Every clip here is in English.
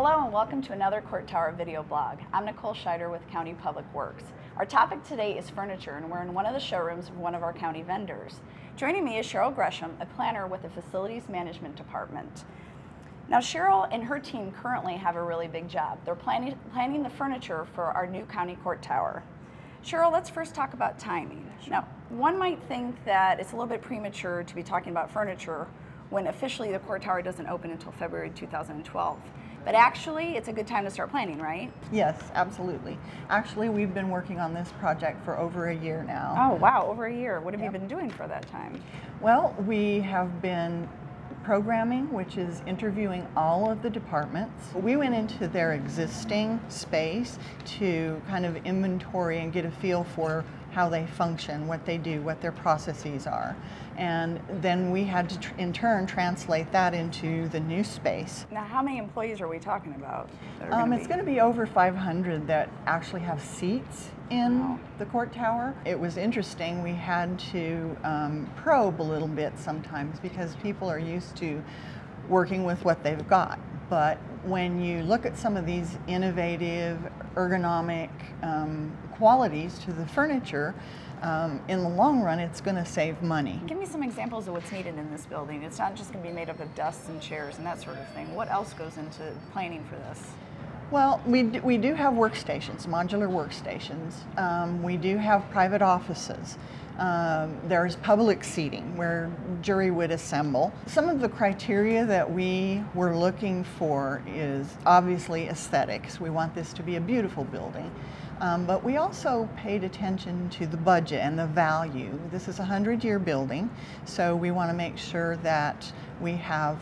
Hello and welcome to another Court Tower video blog. I'm Nicole Scheider with County Public Works. Our topic today is furniture, and we're in one of the showrooms of one of our county vendors. Joining me is Cheryl Gresham, a planner with the Facilities Management Department. Now Cheryl and her team currently have a really big job. They're planning the furniture for our new county court tower. Cheryl, let's first talk about timing. Now, one might think that it's a little bit premature to be talking about furniture when officially the court tower doesn't open until February 2012. But actually, it's a good time to start planning, right? Yes, absolutely. Actually, we've been working on this project for over a year now. Oh, wow, over a year. What have you been doing for that time? Well, we have been programming, which is interviewing all of the departments. We went into their existing space to kind of inventory and get a feel for how they function, what they do, what their processes are. And then we had to, in turn, translate that into the new space. Now, how many employees are we talking about? It's going to be over 500 that actually have seats in the court tower. It was interesting. We had to probe a little bit sometimes because people are used to working with what they've got. But when you look at some of these innovative, ergonomic qualities to the furniture, in the long run, it's going to save money. Give me some examples of what's needed in this building. It's not just going to be made up of desks and chairs and that sort of thing. What else goes into planning for this? Well, we do have workstations, modular workstations. We do have private offices. There's public seating where jury would assemble. Some of the criteria that we were looking for is obviously aesthetics. We want this to be a beautiful building. But we also paid attention to the budget and the value. This is a 100-year building, so we want to make sure that we have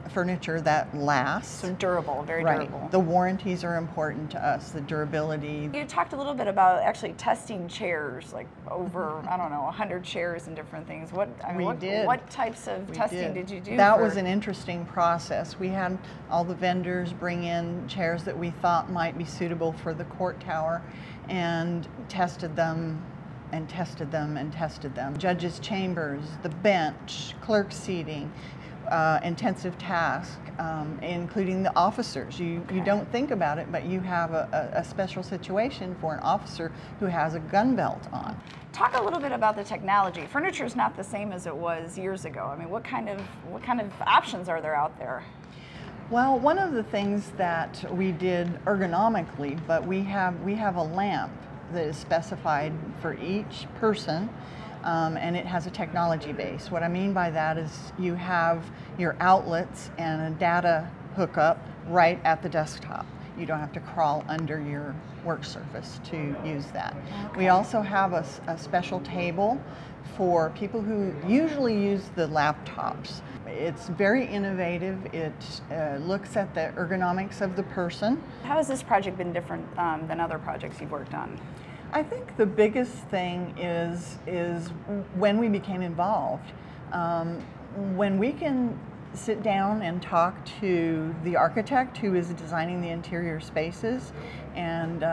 furniture that lasts. So durable, very durable. The warranties are important to us, the durability. You talked a little bit about actually testing chairs, like over, I don't know, 100 chairs and different things. What types of testing did you do? That was an interesting process. We had all the vendors bring in chairs that we thought might be suitable for the court tower and tested them and tested them and tested them. Judges' chambers, the bench, clerk seating, intensive task, including the officers. You don't think about it, but you have a special situation for an officer who has a gun belt on. Talk a little bit about the technology. Furniture is not the same as it was years ago. I mean, what kind of options are there out there? Well, one of the things that we did ergonomically, but we have a lamp that is specified for each person, and it has a technology base. What I mean by that is you have your outlets and a data hookup right at the desktop. You don't have to crawl under your work surface to use that. Okay. We also have a special table for people who usually use the laptops. It's very innovative. It looks at the ergonomics of the person. How has this project been different than other projects you've worked on? I think the biggest thing is when we became involved. When we can sit down and talk to the architect who is designing the interior spaces, and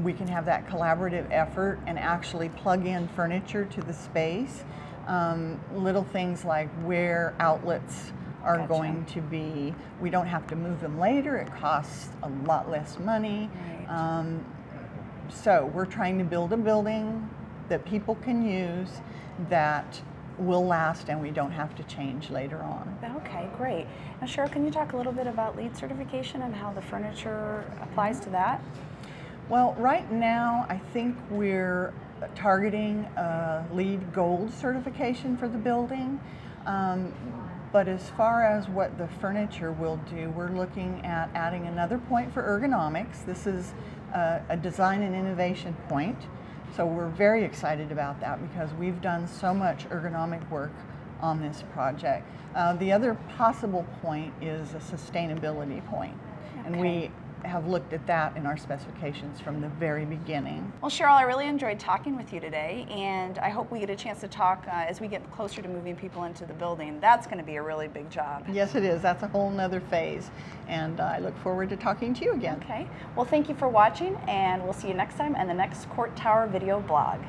we can have that collaborative effort and actually plug in furniture to the space. Little things like where outlets are going to be. We don't have to move them later. It costs a lot less money. Right. So we're trying to build a building that people can use that will last and we don't have to change later on. Okay, great. Now Cheryl, can you talk a little bit about LEED certification and how the furniture applies to that? Well, right now I think we're targeting a LEED Gold certification for the building. But as far as what the furniture will do, we're looking at adding another point for ergonomics. This is a design and innovation point. So we're very excited about that because we've done so much ergonomic work on this project. The other possible point is a sustainability point. Okay. And we have looked at that in our specifications from the very beginning. Well, Cheryl, I really enjoyed talking with you today, and I hope we get a chance to talk as we get closer to moving people into the building. That's going to be a really big job. Yes, it is. That's a whole nother phase, and I look forward to talking to you again. Okay. Well, thank you for watching, and we'll see you next time in the next Court Tower video blog.